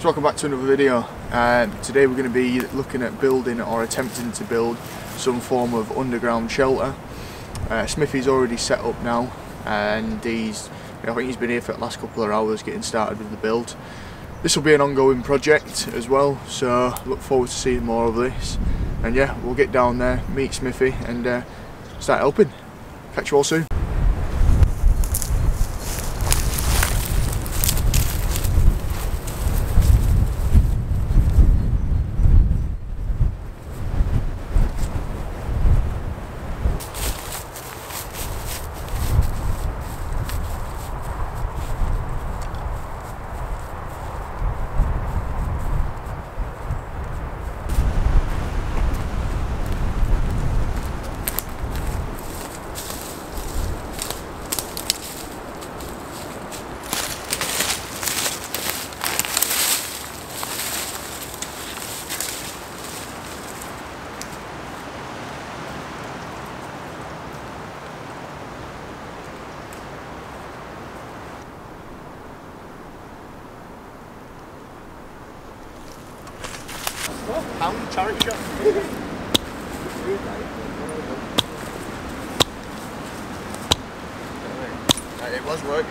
So welcome back to another video. Today we're going to be looking at building or attempting to build some form of underground shelter. Smithy's already set up now, and I think he's been here for the last couple of hours getting started with the build. This will be an ongoing project as well, so look forward to seeing more of this. And yeah, we'll get down there, meet Smithy and start helping. Catch you all soon. Pound charity shop. It was working.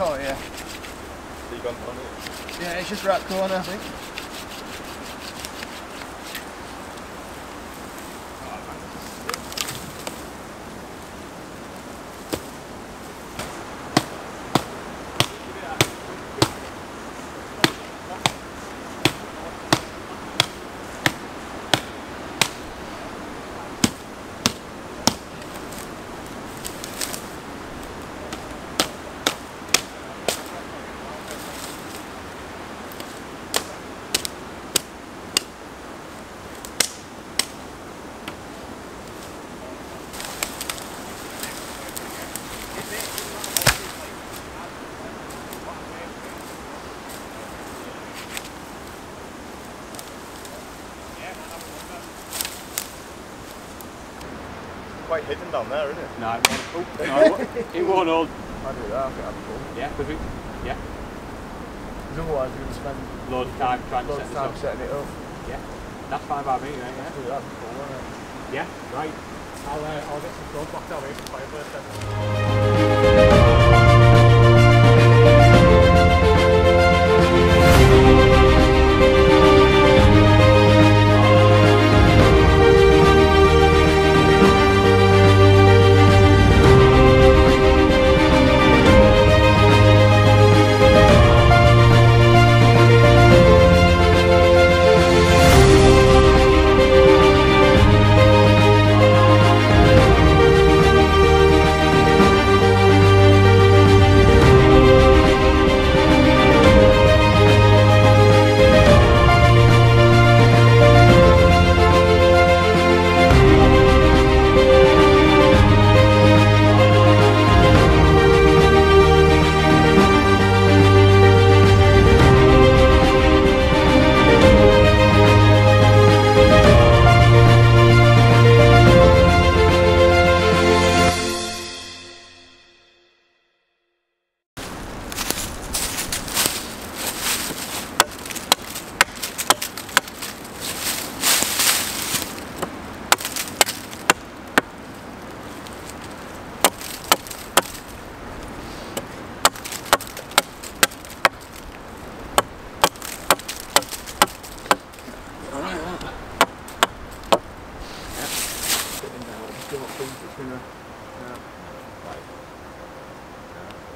Oh yeah. So you gone on it? Yeah, it's just right corner, I think. Quite hidden down there, isn't it? No, it won't. Oh, no, it won't hold. I'll do that, I think that'd be cool. Yeah, because Because otherwise we're going to spend loads of time trying to set this up. setting it up. Yeah, that's fine by me, right? Yeah. That'd be cool, wouldn't it? Yeah, right. I'll get some clothes back down here for fireplace then.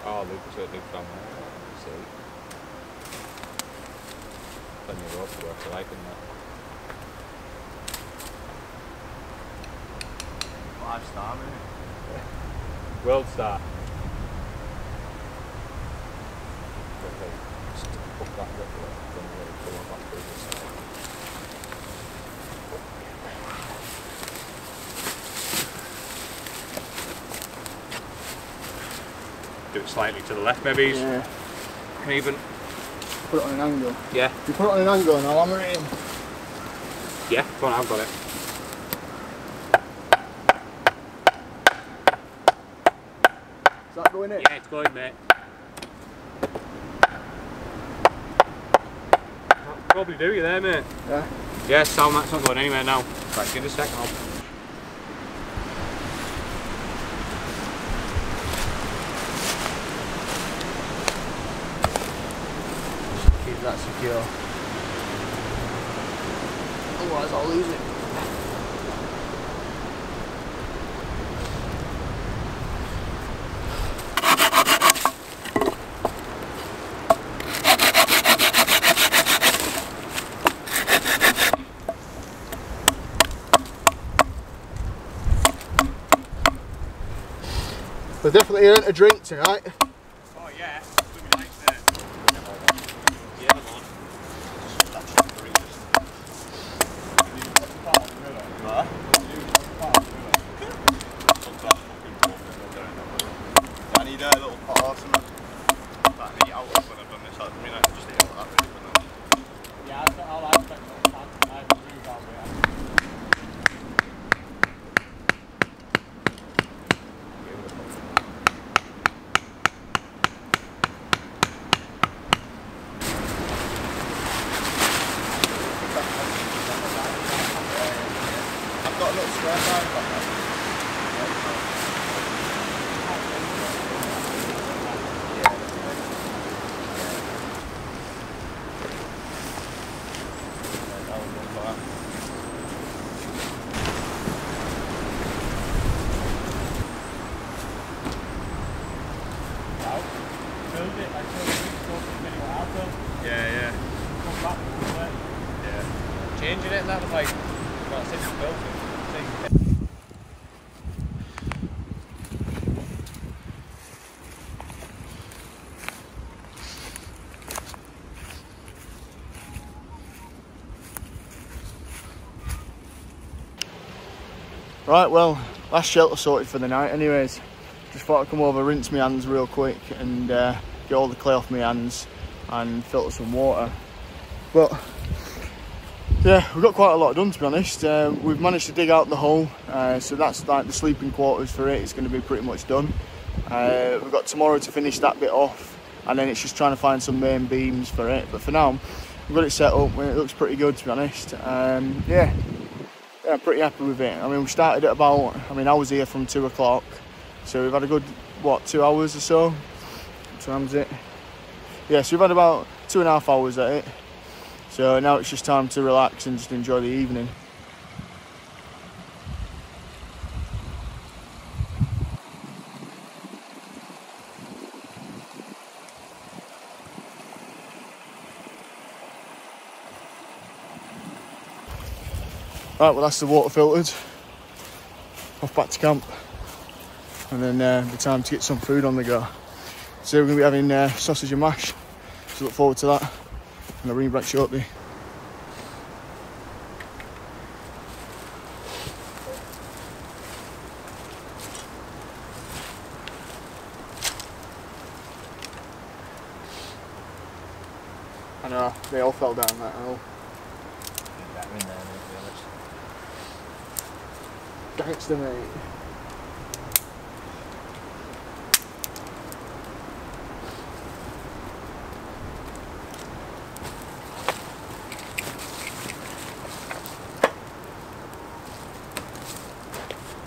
Oh, Lucas at Luke from there. See. Plenty of rope to work, I like in there. 5-star, innit? World star. Just hook that bit of it, then really pull on that through this side. Do it slightly to the left, maybe. Yeah. Can even. Put it on an angle. Yeah. You put it on an angle and I'll hammer it in. Yeah, go on, I've got it. Is that going in? Yeah, it's going, mate. Probably do you there, mate. Yeah. Yeah, sound that's not going anywhere now. Right, give it a second. Keep that secure. Otherwise I'll lose it. We've definitely earned a drink tonight. Oh yeah, it's going to be nice there. Yeah, come on. That chopper is just... I need a little pot or something that I can eat out of when I've done this. I mean, I can just eat out of that really, but then... Yeah, I'll have to take a move down there. I've got a little square size back there. that. Build it, like Yeah. come back to it. Yeah. Changing it and that was like, well, since it's built it. Right, well, last shelter sorted for the night anyways. Just thought I'd come over, rinse my hands real quick and get all the clay off my hands and filter some water. But yeah, we've got quite a lot done, to be honest. We've managed to dig out the hole, so that's like the sleeping quarters for it. It's going to be pretty much done. We've got tomorrow to finish that bit off, and then it's just trying to find some main beams for it. But for now, we've got it set up and it looks pretty good, to be honest. Yeah, I'm pretty happy with it. I mean, we started at about, I was here from 2 o'clock, so we've had a good, what, 2 hours or so? What time's it? Yeah, so we've had about 2.5 hours at it. So now it's just time to relax and just enjoy the evening. Right, well that's the water filtered. Off back to camp. And then the time to get some food on the go. So we're going to be having sausage and mash. So look forward to that. And I'll bring you back shortly. I know, they all fell down that hill. Gangster, mate.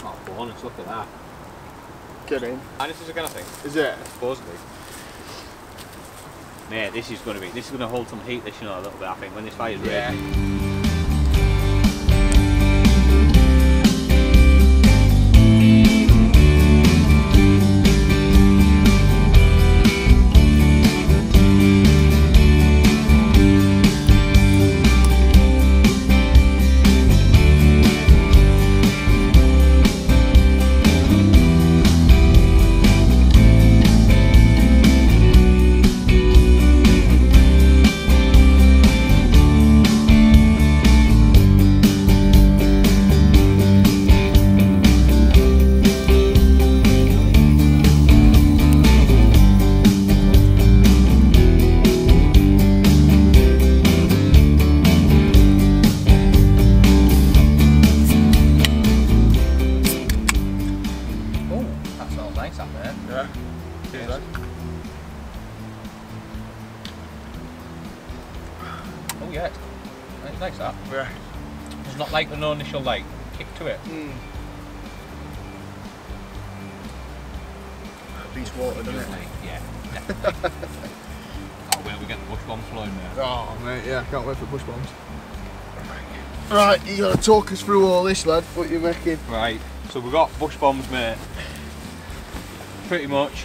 Oh, bonus, look at that. Get in. And this is a kind of thing. Is it? Supposedly. Mate, this is going to hold some heat, this, you know, a little bit, I think, when this fire's ready. Oh yeah, it's nice that. Yeah. There's not like no initial like kick to it. Beast water, doesn't it? Yeah. Oh, where we get the bush bombs flowing there. Oh mate, yeah, can't wait for bush bombs. Right, you gotta talk us through all this, lad. What you're making? Right, so we've got bush bombs, mate. Pretty much.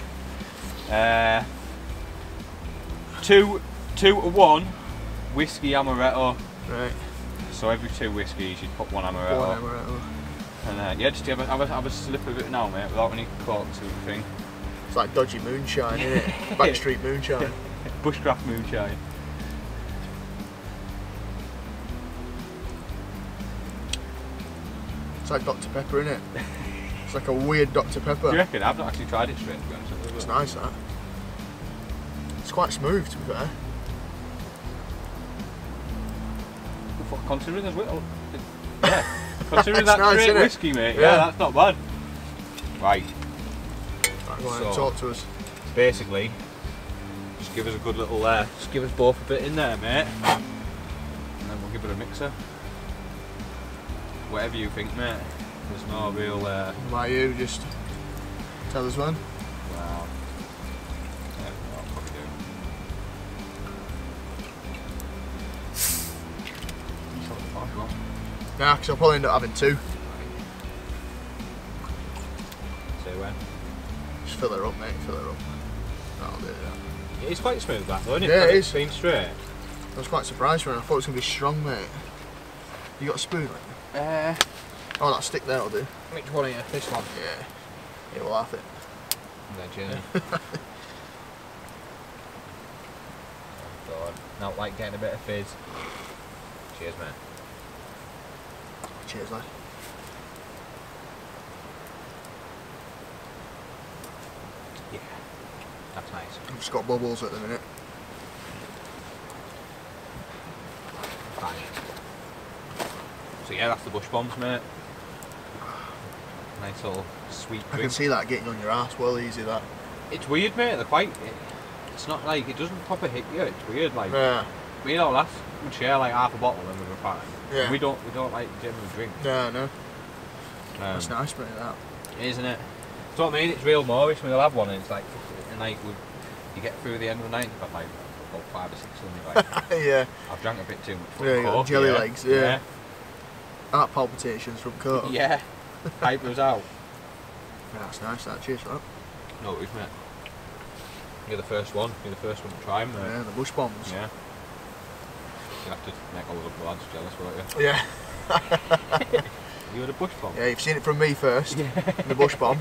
2 to 1 whiskey amaretto. Right. So every 2 whiskies you'd put 1 amaretto. 1 amaretto. And yeah, just have a slip of it now, mate, without any cork sort of thing. It's like dodgy moonshine, isn't it? Backstreet moonshine. Bushcraft moonshine. It's like Dr. Pepper, isn't it? It's like a weird Dr. Pepper. Do you reckon? I've not actually tried it straight, to be honest with you. It's nice, that. It's quite smooth, to be fair. Considering there's yeah. Considering That's that nice, straight innit? whiskey, mate. Yeah. Yeah, that's not bad. Right. Go on, So- talk to us. Basically, just give us a good little just give us both a bit in there, mate. And then we'll give it a mixer. Whatever you think, mate. There's no real Like you, just tell us when. well, yeah, I'll probably do. You sort of fine. Well, Nah, because I'll probably end up having 2. say when. Just fill her up, mate, fill her up. That'll do that. It is quite smooth that though, isn't it? Yeah, it is. Clean straight. I was quite surprised when I thought it was going to be strong, mate. You got a spoon, mate? Oh, that stick there will do. Which one are you? This one? Yeah. Yeah, we'll have it. Legend. God, not like getting a bit of fizz. Cheers, mate. Cheers, lad. Yeah, that's nice. I've just got bubbles at the minute. Fine. So yeah, that's the bush bombs, mate. Nice little sweet I can drink. see that getting on your ass well easy, that. It's weird, mate. They're quite. It's not like it doesn't proper hit you. It's weird, like. Yeah. We know lads would share like half a bottle and we're fine. Yeah. We don't like generally drink. No, no. That's nice, mate, that. Isn't it? That's what I mean. It's real Moorish. We'll have one, and it's like, you get through the end of the night, you've got like about 5 or 6 on your like. Yeah. I've drank a bit too much. Yeah, you got Coke, jelly legs, yeah. Heart palpitations from Coke. Yeah. Hype was out. Yeah, that's nice, that. Cheers for that. No worries, mate. You're the first one. You're the first one to try them, mate. Yeah, the bush bombs. Yeah. You have to make all the lads jealous, won't you? Yeah. You were the bush bomb. Yeah, you've seen it from me first. Yeah. The bush bomb.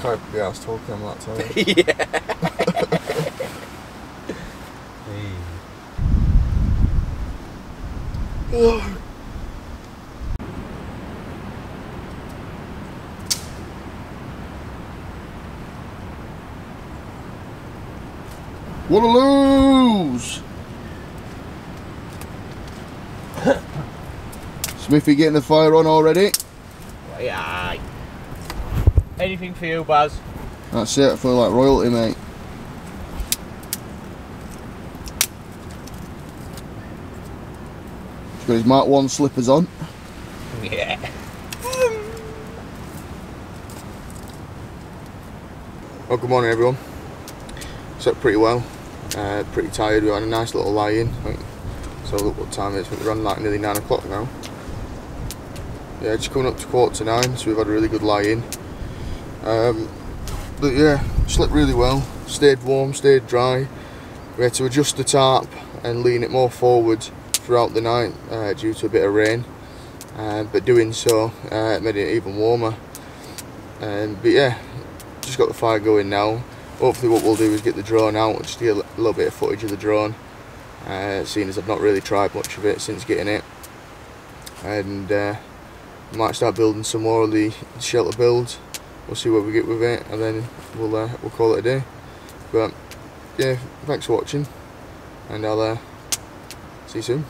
Can't be asked talking, I'm that tired. Yeah. What a lose! Smithy getting the fire on already. Yeah. Anything for you, Baz? That's it, I feel like royalty, mate. He's got his Mark 1 slippers on. Yeah. Well, good morning everyone. Slept pretty well, pretty tired. We had a nice little lie-in. So look what time it is, I think we're on like nearly 9 o'clock now. Yeah, just coming up to 8:45, so we've had a really good lie-in. But yeah, slept really well, stayed warm, stayed dry. We had to adjust the tarp and lean it more forward throughout the night due to a bit of rain. But doing so made it even warmer. But yeah, just got the fire going now. Hopefully what we'll do is get the drone out, just get a little bit of footage of the drone, seeing as I've not really tried much of it since getting it. And might start building some more of the shelter builds. We'll see where we get with it, and then we'll call it a day. But yeah, thanks for watching, and I'll see you soon.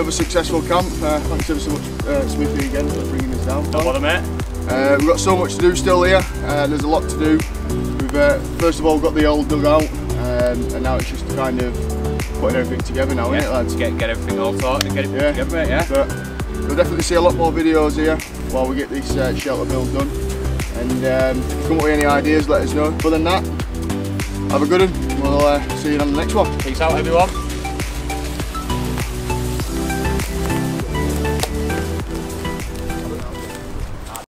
another successful camp. Thanks ever so much, Smithy, again for bringing us down. Don't bother, mate. We've got so much to do still here. There's a lot to do. We've first of all got the old dugout, and now it's just kind of putting everything together now, isn't it, lads? Get everything all sorted and get it put together, mate, yeah. But we'll definitely see a lot more videos here while we get this shelter build done. And if you come up with any ideas, let us know. Other than that, have a good one. We'll see you on the next one. Peace out, everyone.